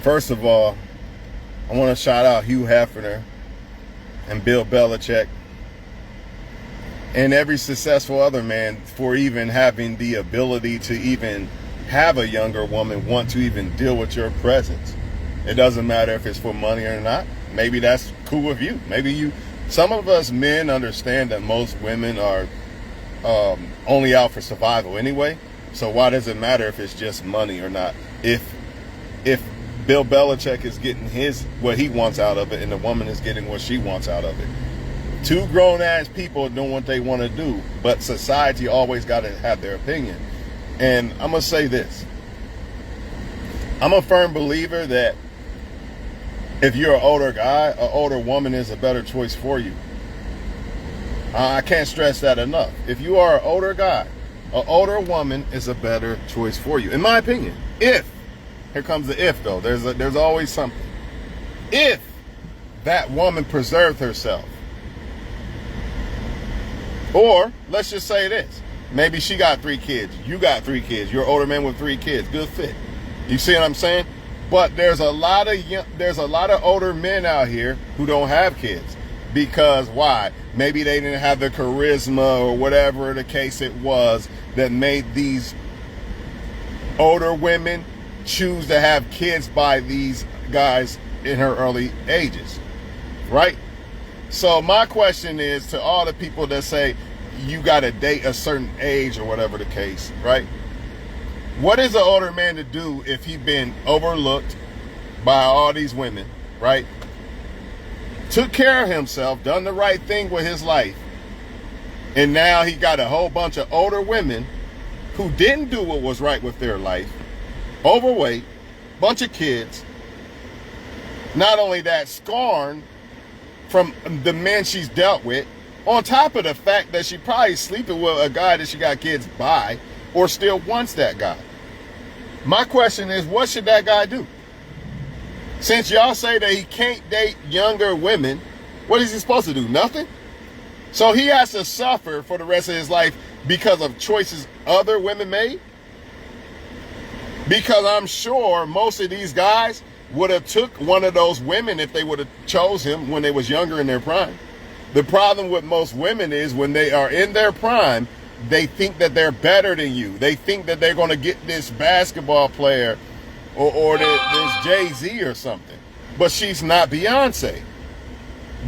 First of all, I want to shout out Hugh Hefner and Bill Belichick and every successful other man for even having the ability to even have a younger woman want to even deal with your presence. It doesn't matter if it's for money or not. Maybe that's cool with you. Some of us men understand that most women are only out for survival anyway. So why does it matter if it's just money or not? If Bill Belichick is getting what he wants out of it and the woman is getting what she wants out of it. Two grown-ass people doing what they want to do, but society always got to have their opinion. And I'm going to say this. I'm a firm believer that if you're an older guy, an older woman is a better choice for you. I can't stress that enough. If you are an older guy, an older woman is a better choice for you, in my opinion. Here comes the if though. There's always something. If that woman preserved herself. Or let's just say this. Maybe she got 3 kids. You got 3 kids. You're an older man with 3 kids. Good fit. You see what I'm saying? But there's a lot of older men out here who don't have kids. Because why? Maybe they didn't have the charisma or whatever the case it was that made these older women choose to have kids by these guys in her early ages. Right? So my question is to all the people that say you got to date a certain age or whatever the case, right? What is an older man to do if he's been overlooked by all these women, right? Took care of himself, done the right thing with his life, and now he got a whole bunch of older women who didn't do what was right with their life, overweight, bunch of kids. Not only that, scorned from the men she's dealt with, on top of the fact that she probably sleeping with a guy that she got kids by or still wants that guy. My question is, what should that guy do? Since y'all say that he can't date younger women, what is he supposed to do? Nothing? So he has to suffer for the rest of his life because of choices other women made? Because I'm sure most of these guys would have took one of those women if they would have chose him when they was younger in their prime. The problem with most women is when they are in their prime, they think that they're better than you. They think that they're going to get this basketball player or this Jay-Z or something. But she's not Beyonce.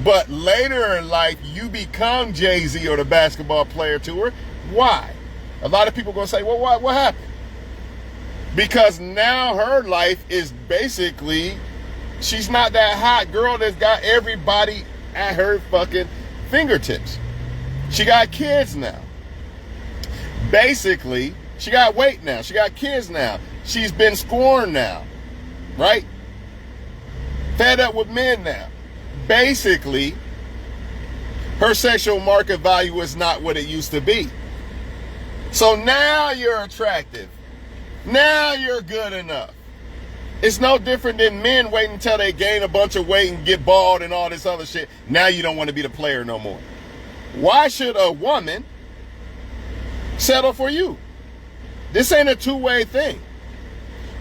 But later in life, you become Jay-Z or the basketball player to her. Why? A lot of people are going to say, well, what happened? Because now her life is basically, she's not that hot girl that's got everybody at her fucking fingertips. She got kids now. Basically, she got weight now. She got kids now. She's been scorned now. Right? Fed up with men now. Basically, her sexual market value is not what it used to be. So now you're attractive. Now you're good enough. It's no different than men waiting until they gain a bunch of weight and get bald and all this other shit. Now you don't want to be the player no more. Why should a woman settle for you? This ain't a two-way thing.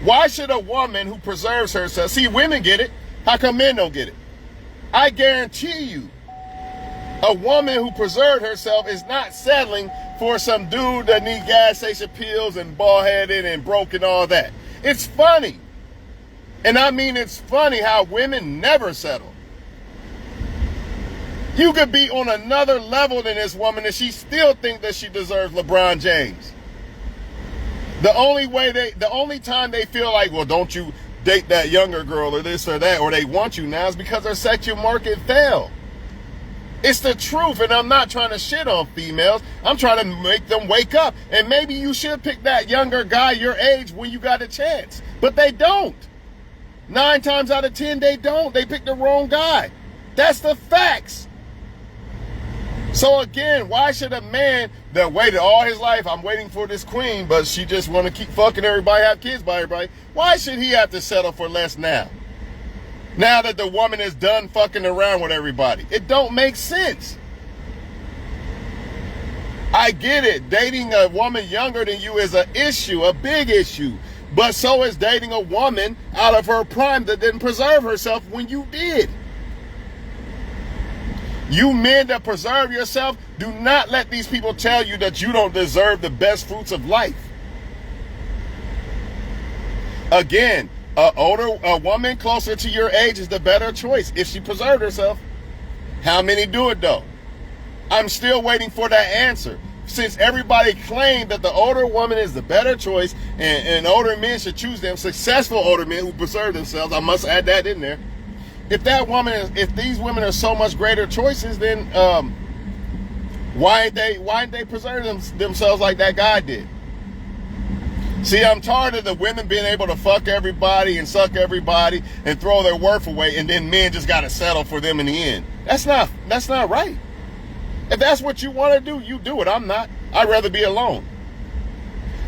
Why should a woman who preserves herself, see, women get it. How come men don't get it? I guarantee you, a woman who preserved herself is not settling for some dude that need gas station pills and bald-headed and broke and all that. It's funny. And I mean, it's funny how women never settle. You could be on another level than this woman and she still think that she deserves LeBron James. The only time they feel like, well, don't you date that younger girl or this or that, or they want you now, is because their sexual market fell. It's the truth, and I'm not trying to shit on females. I'm trying to make them wake up. And maybe you should pick that younger guy your age when you got a chance. But they don't. 9 times out of 10, they don't. They pick the wrong guy. That's the facts. So again, why should a man that waited all his life, I'm waiting for this queen, but she just want to keep fucking everybody, have kids by everybody, why should he have to settle for less now? Now that the woman is done fucking around with everybody. It don't make sense. I get it. Dating a woman younger than you is an issue, a big issue. But so is dating a woman out of her prime that didn't preserve herself when you did. You men that preserve yourself, do not let these people tell you that you don't deserve the best fruits of life. Again, a woman closer to your age is the better choice if she preserved herself. How many do it though? I'm still waiting for that answer. Since everybody claimed that the older woman is the better choice and older men should choose them, successful older men who preserve themselves, I must add that in there. If these women are so much greater choices, then why ain't they preserve themselves like that guy did? See, I'm tired of the women being able to fuck everybody and suck everybody and throw their worth away, and then men just gotta settle for them in the end. That's not right. If that's what you want to do, you do it. I'm not. I'd rather be alone.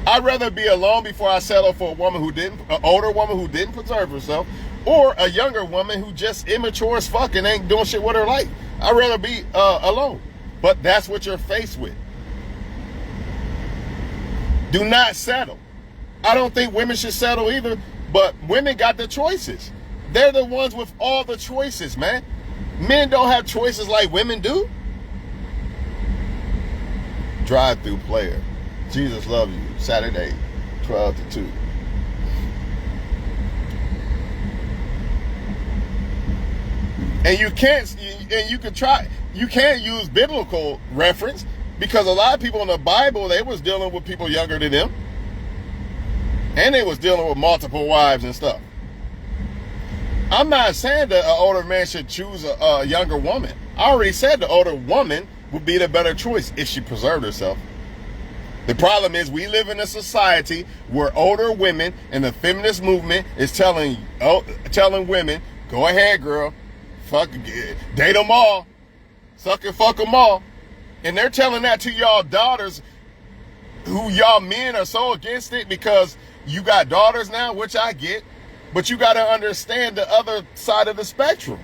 I'd rather be alone before I settle for an older woman who didn't preserve herself, or a younger woman who just immature as fuck and ain't doing shit with her life. I'd rather be alone. But that's what you're faced with. Do not settle. I don't think women should settle either, but women got the choices. They're the ones with all the choices, man. Men don't have choices like women do. Drive-through player. Jesus loves you. Saturday, 12 to 2. And you can't use biblical reference because a lot of people in the Bible, they was dealing with people younger than them. And they was dealing with multiple wives and stuff. I'm not saying that an older man should choose a younger woman. I already said the older woman would be the better choice if she preserved herself. The problem is we live in a society where older women and the feminist movement is telling women, go ahead, girl, date them all, suck and fuck them all. And they're telling that to y'all daughters who y'all men are so against it because you got daughters now, which I get, but you got to understand the other side of the spectrum.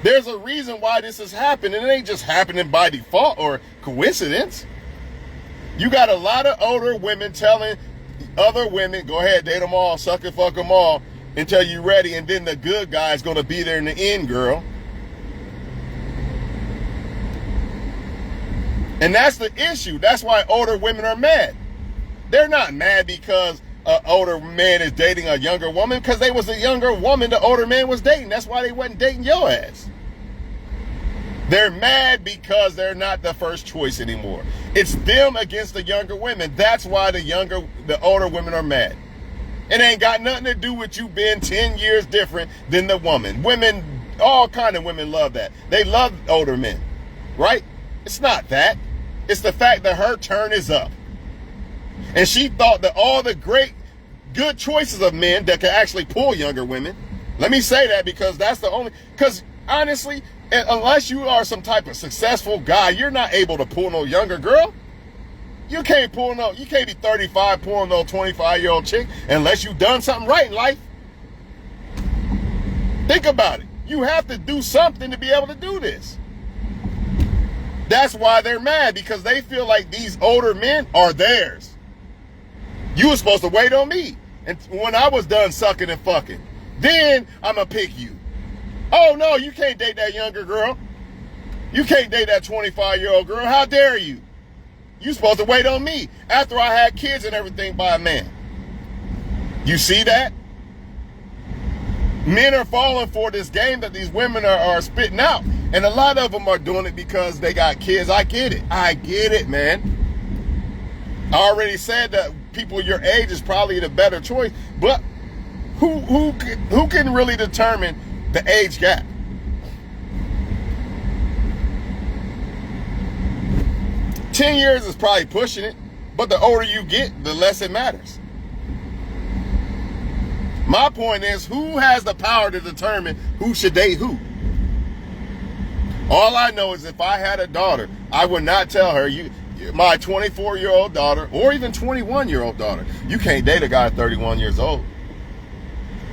There's a reason why this is happening. It ain't just happening by default or coincidence. You got a lot of older women telling other women, go ahead, date them all, suck and fuck them all until you're ready, and then the good guy's going to be there in the end, girl. And that's the issue. That's why older women are mad. They're not mad because an older man is dating a younger woman, because they was a younger woman the older man was dating. That's why they wasn't dating your ass. They're mad because they're not the first choice anymore. It's them against the younger women. That's why the older women are mad. It ain't got nothing to do with you being 10 years different than the woman. Women, all kind of women love that. They love older men, right? It's not that. It's the fact that her turn is up. And she thought that all the good choices of men that could actually pull younger women. Let me say that because because honestly, unless you are some type of successful guy, you're not able to pull no younger girl. You can't be 35 pulling no 25-year-old chick unless you've done something right in life. Think about it. You have to do something to be able to do this. That's why they're mad, because they feel like these older men are theirs. You were supposed to wait on me. And when I was done sucking and fucking, then I'm going to pick you. Oh, no, you can't date that younger girl. You can't date that 25-year-old girl. How dare you? You supposed to wait on me after I had kids and everything by a man. You see that? Men are falling for this game that these women are spitting out. And a lot of them are doing it because they got kids. I get it, man. I already said that people your age is probably the better choice. But who can really determine the age gap? Ten years is probably pushing it, but the older you get, the less it matters. My point is, who has the power to determine who should date who? All I know is if I had a daughter, I would not tell her, my 24-year-old daughter, or even 21-year-old daughter, you can't date a guy 31 years old.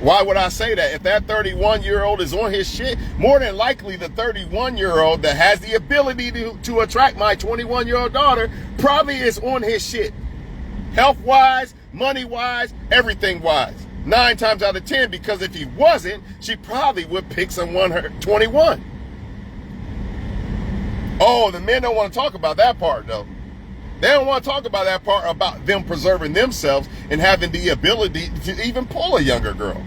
Why would I say that? If that 31-year-old is on his shit, more than likely the 31-year-old that has the ability to attract my 21-year-old daughter probably is on his shit. Health-wise, money-wise, everything-wise. 9 times out of 10, because if he wasn't, she probably would pick someone her 21. Oh, the men don't want to talk about that part, though. They don't want to talk about that part about them preserving themselves and having the ability to even pull a younger girl.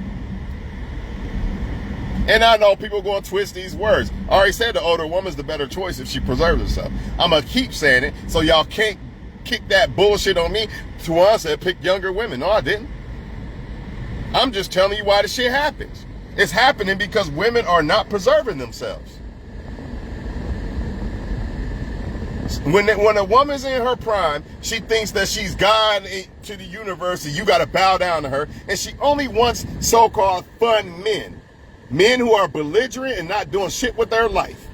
And I know people going to twist these words. I already said the older woman's the better choice if she preserves herself. I'm going to keep saying it so y'all can't kick that bullshit on me. To us, I pick younger women. No, I didn't. I'm just telling you why the shit happens. It's happening because women are not preserving themselves. When a woman's in her prime, she thinks that she's God to the universe and you got to bow down to her. And she only wants so-called fun men. Men who are belligerent and not doing shit with their life.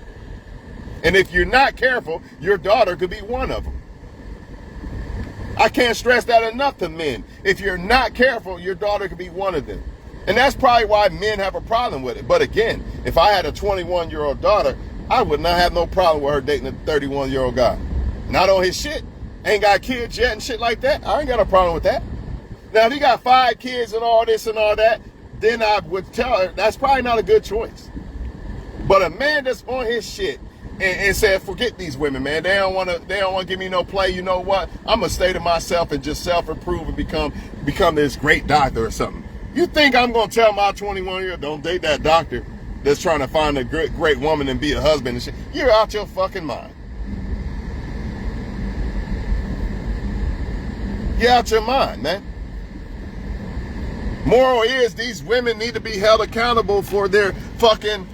And if you're not careful, your daughter could be one of them. I can't stress that enough to men. If you're not careful, your daughter could be one of them. And that's probably why men have a problem with it. But again, if I had a 21-year-old daughter, I would not have no problem with her dating a 31-year-old guy. Not on his shit. Ain't got kids yet and shit like that. I ain't got a problem with that. Now, if he got 5 kids and all this and all that, then I would tell her that's probably not a good choice. But a man that's on his shit and said, forget these women, man. They don't want to give me no play. You know what? I'm going to stay to myself and just self-improve and become this great doctor or something. You think I'm going to tell my 21-year-old, don't date that doctor that's trying to find a great woman and be a husband and shit? You're out your fucking mind. You're out your mind, man. Moral is these women need to be held accountable for their fucking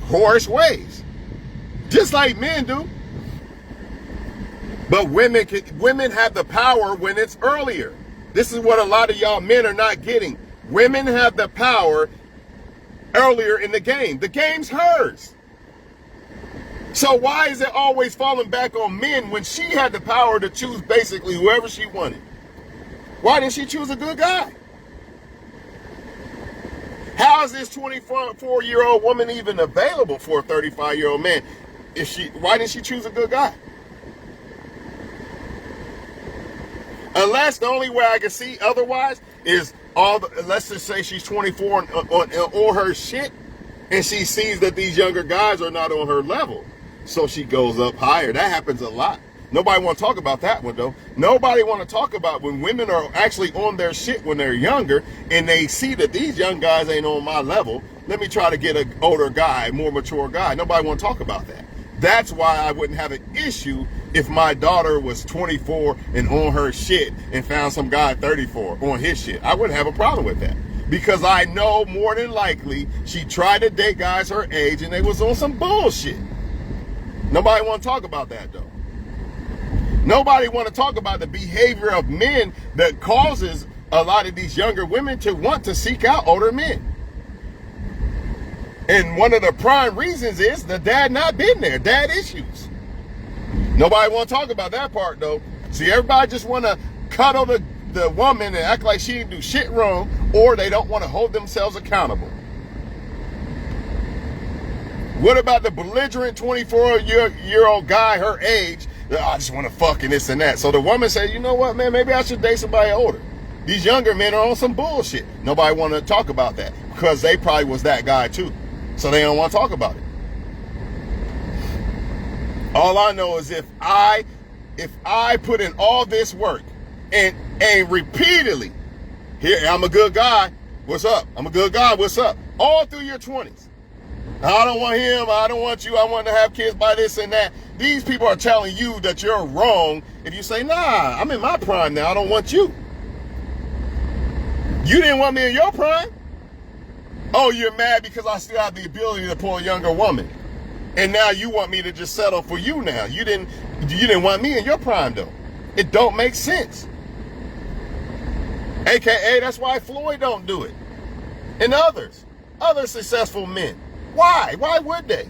whorish ways. Just like men do. But women have the power when it's earlier. This is what a lot of y'all men are not getting. Women have the power earlier in the game. The game's hers. So why is it always falling back on men when she had the power to choose basically whoever she wanted? Why didn't she choose a good guy? How is this 24-year-old woman even available for a 35-year-old man? Why didn't she choose a good guy? Unless the only way I can see otherwise is let's just say she's 24 on her shit, and she sees that these younger guys are not on her level, so she goes up higher. That happens a lot. Nobody want to talk about that one, though. Nobody want to talk about when women are actually on their shit when they're younger and they see that these young guys ain't on my level. Let me try to get an older guy, more mature guy. Nobody want to talk about that. That's why I wouldn't have an issue if my daughter was 24 and on her shit and found some guy 34 on his shit. I wouldn't have a problem with that. Because I know more than likely she tried to date guys her age and they was on some bullshit. Nobody want to talk about that, though. Nobody want to talk about the behavior of men that causes a lot of these younger women to want to seek out older men. And one of the prime reasons is the dad not been there, dad issues. Nobody want to talk about that part, though. See, everybody just want to cuddle the woman and act like she didn't do shit wrong, or they don't want to hold themselves accountable. What about the belligerent 24-year-old guy her age? I just want to fuck and this and that. So the woman said, you know what, man, maybe I should date somebody older. These younger men are on some bullshit. Nobody want to talk about that because they probably was that guy too. So they don't want to talk about it. All I know is if I put in all this work and repeatedly, here, I'm a good guy, what's up? I'm a good guy, what's up? All through your 20s. I don't want him, I don't want you, I want to have kids by this and that. These people are telling you that you're wrong if you say, nah, I'm in my prime now, I don't want you. You didn't want me in your prime? Oh, you're mad because I still have the ability to pull a younger woman. And now you want me to just settle for you now. You didn't want me in your prime, though. It don't make sense. AKA, that's why Floyd don't do it. And other successful men. Why? Why would they?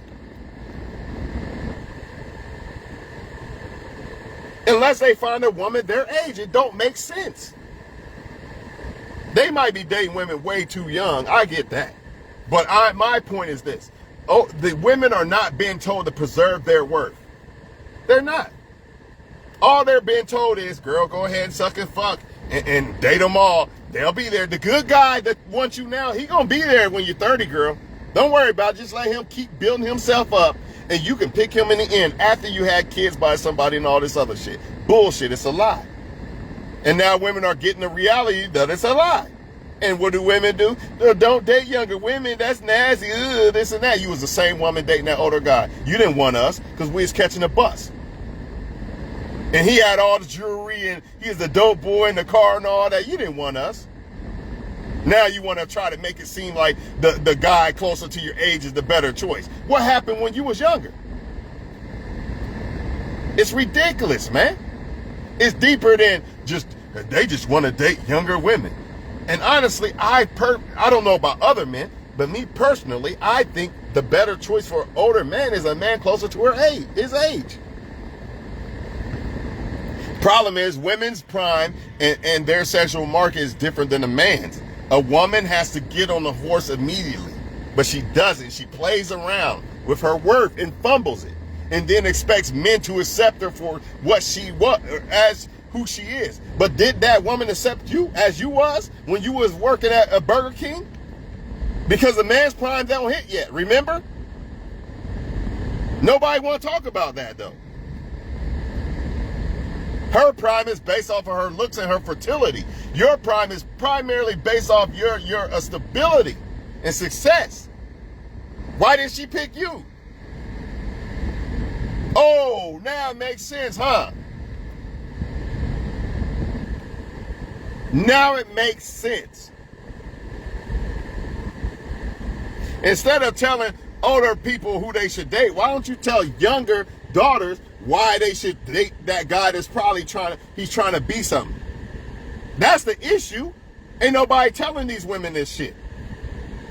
Unless they find a woman their age, it don't make sense. They might be dating women way too young. I get that. But my point is this. Oh, the women are not being told to preserve their worth. They're not. All they're being told is, girl, go ahead and suck and fuck and date them all. They'll be there. The good guy that wants you now, he gonna be there when you're 30, girl. Don't worry about it. Just let him keep building himself up, and you can pick him in the end after you had kids by somebody and all this other shit. Bullshit. It's a lie. And now women are getting the reality that it's a lie. And what do women do? Don't date younger women. That's nasty. Ugh, this and that. You was the same woman dating that older guy. You didn't want us because we was catching a bus. And he had all the jewelry and he was the dope boy in the car and all that. You didn't want us. Now you want to try to make it seem like the guy closer to your age is the better choice. What happened when you was younger? It's ridiculous, man. It's deeper than they just want to date younger women. And honestly, I don't know about other men, but me personally, I think the better choice for an older man is a man closer to his age. Problem is, women's prime and their sexual market is different than a man's. A woman has to get on the horse immediately, but she doesn't. She plays around with her worth and fumbles it, and then expects men to accept her for what she was, as who she is. But did that woman accept you as you was when you was working at a Burger King? Because the man's prime don't hit yet, remember? Nobody want to talk about that though. Her prime is based off of her looks and her fertility. Your prime is primarily based off your stability and success. Why did she pick you? Oh, now it makes sense, huh? Now it makes sense. Instead of telling older people who they should date, why don't you tell younger daughters why they should date that guy that's probably trying to be something? That's the issue. Ain't nobody telling these women this shit.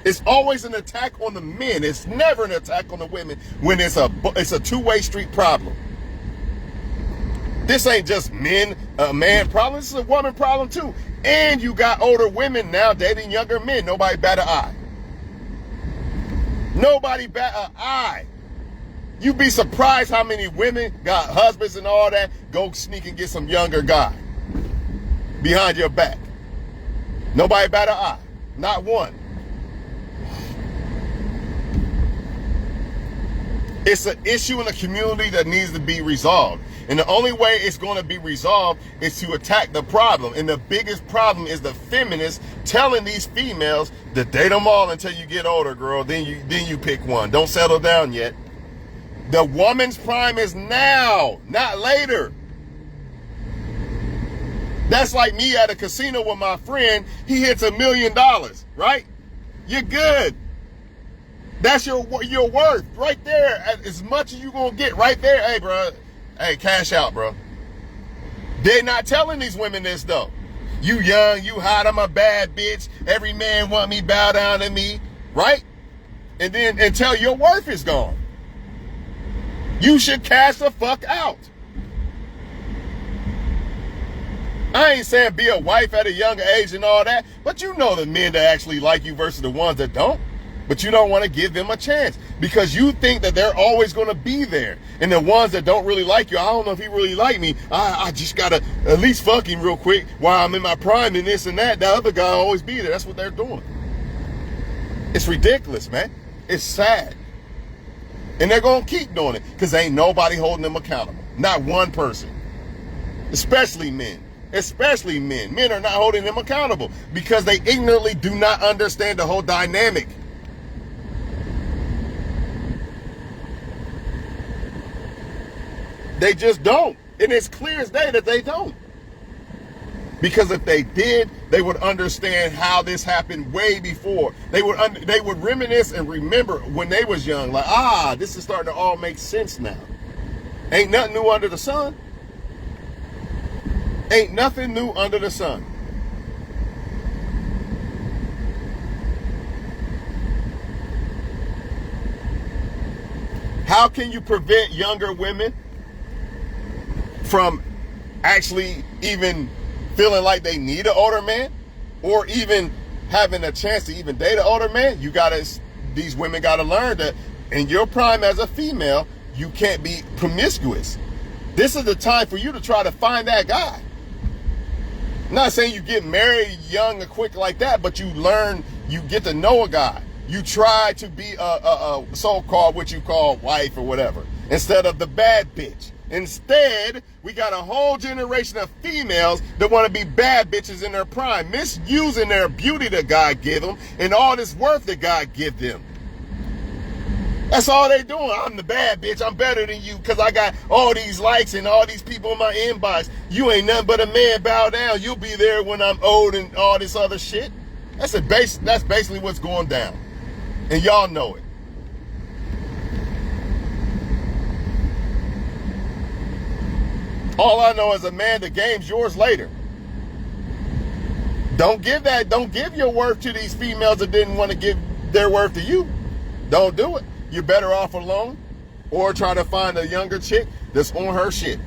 It's always an attack on the men. It's never an attack on the women when it's a two-way street problem. This ain't just a man problem. This is a woman problem too. And you got older women now dating younger men. Nobody bat an eye. Nobody bat an eye. You'd be surprised how many women got husbands and all that, go sneak and get some younger guy behind your back. Nobody bat an eye. Not one. It's an issue in the community that needs to be resolved. And the only way it's going to be resolved is to attack the problem. And the biggest problem is the feminists telling these females to date them all until you get older, girl. Then you pick one. Don't settle down yet. The woman's prime is now, not later. That's like me at a casino with my friend. He hits $1 million, right? You're good. That's your worth right there. As much as you gonna get right there. Hey, bro. Hey, cash out, bro. They're not telling these women this though. You young, you hot, I'm a bad bitch. Every man want me, bow down to me, right? And then until your worth is gone, you should cash the fuck out. I ain't saying be a wife at a younger age and all that, but you know the men that actually like you versus the ones that don't. But you don't want to give them a chance because you think that they're always going to be there. And the ones that don't really like you, I don't know if he really like me. I just got to at least fuck him real quick while I'm in my prime and this and that. The other guy will always be there. That's what they're doing. It's ridiculous, man. It's sad. And they're going to keep doing it because ain't nobody holding them accountable. Not one person. Especially men. Especially men. Men are not holding them accountable because they ignorantly do not understand the whole dynamic. They just don't. And it's clear as day that they don't. Because if they did, they would understand how this happened way before. They would reminisce and remember when they was young. Like, this is starting to all make sense now. Ain't nothing new under the sun. Ain't nothing new under the sun. How can you prevent younger women from actually even feeling like they need an older man or even having a chance to even date an older man? These women gotta learn that in your prime as a female, you can't be promiscuous. This is the time for you to try to find that guy. Not saying you get married young or quick like that, but you learn, you get to know a guy. You try to be a so-called what you call wife or whatever, instead of the bad bitch. Instead, we got a whole generation of females that want to be bad bitches in their prime, misusing their beauty that God give them and all this worth that God give them. That's all they doing. I'm the bad bitch. I'm better than you because I got all these likes and all these people in my inbox. You ain't nothing but a man. Bow down. You'll be there when I'm old and all this other shit. That's basically what's going down. And y'all know it. All I know is, a man, the game's yours later. Don't give your worth to these females that didn't want to give their worth to you. Don't do it. You're better off alone, or try to find a younger chick that's on her shit.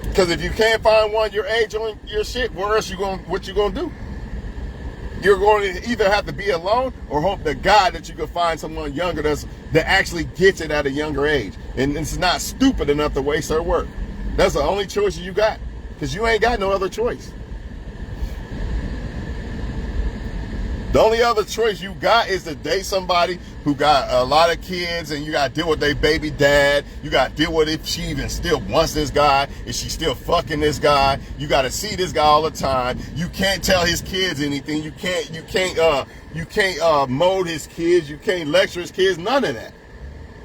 Because if you can't find one your age on your shit, what you gonna do? You're going to either have to be alone or hope to God that you can find someone younger that actually gets it at a younger age. And it's not stupid enough to waste her work. That's the only choice you got, because you ain't got no other choice. The only other choice you got is to date somebody who got a lot of kids, and you got to deal with their baby dad. You got to deal with if she even still wants this guy. Is she still fucking this guy? You got to see this guy all the time. You can't tell his kids anything. You can't mold his kids. You can't lecture his kids. None of that.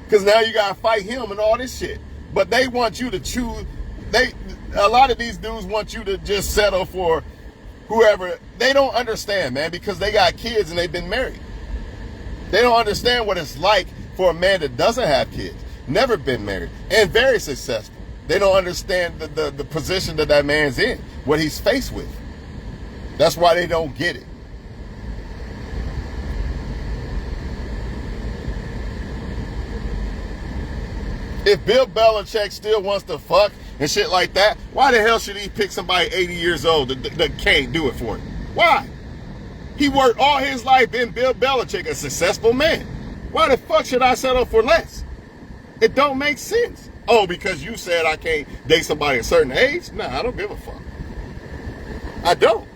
Because now you got to fight him and all this shit. But they want you to choose. A lot of these dudes want you to just settle for whoever. They don't understand, man, because they got kids and they've been married. They don't understand what it's like for a man that doesn't have kids, never been married, and very successful. They don't understand the position that man's in, what he's faced with. That's why they don't get it. If Bill Belichick still wants to fuck and shit like that, why the hell should he pick somebody 80 years old that can't do it for him? Why? He worked all his life being Bill Belichick, a successful man. Why the fuck should I settle for less? It don't make sense. Oh, because you said I can't date somebody a certain age? Nah, I don't give a fuck. I don't.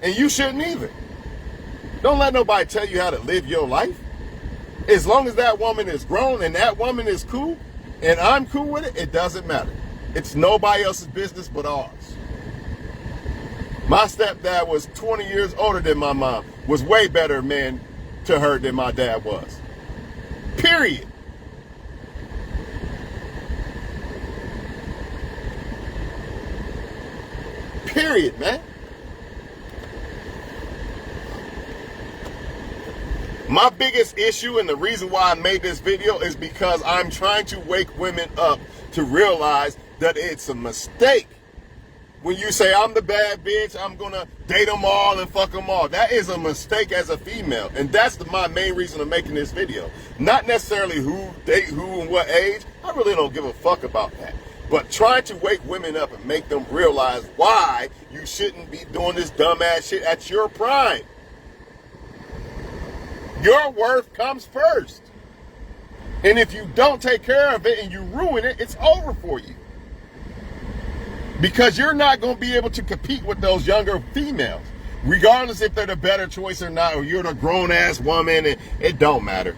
And you shouldn't either. Don't let nobody tell you how to live your life. As long as that woman is grown and that woman is cool, and I'm cool with it, it doesn't matter. It's nobody else's business but ours. My stepdad was 20 years older than my mom, was way better man to her than my dad was. Period. Period, man. My biggest issue, and the reason why I made this video, is because I'm trying to wake women up to realize that it's a mistake when you say, I'm the bad bitch, I'm gonna date them all and fuck them all. That is a mistake as a female, and that's my main reason of making this video. Not necessarily who date who and what age. I really don't give a fuck about that. But trying to wake women up and make them realize why you shouldn't be doing this dumbass shit at your prime. Your worth comes first. And if you don't take care of it and you ruin it, it's over for you. Because you're not going to be able to compete with those younger females. Regardless if they're the better choice or not, or you're the grown-ass woman, it don't matter.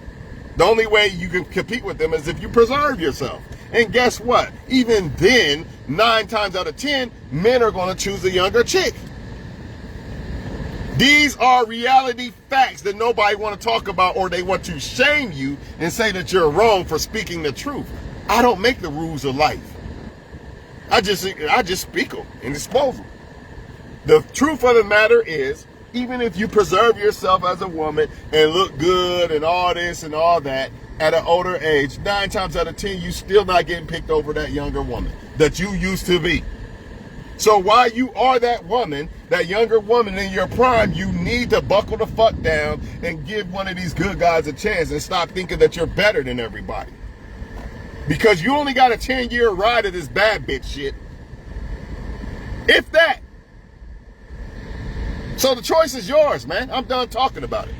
The only way you can compete with them is if you preserve yourself. And guess what? Even then, 9 times out of 10, men are going to choose a younger chick. These are reality facts that nobody want to talk about, or they want to shame you and say that you're wrong for speaking the truth. I don't make the rules of life. I just speak them and expose them. The truth of the matter is, even if you preserve yourself as a woman and look good and all this and all that at an older age, 9 times out of 10, you still not getting picked over that younger woman that you used to be. So while you are that woman, that younger woman in your prime, you need to buckle the fuck down and give one of these good guys a chance and stop thinking that you're better than everybody. Because you only got a 10-year ride of this bad bitch shit. If that. So the choice is yours, man. I'm done talking about it.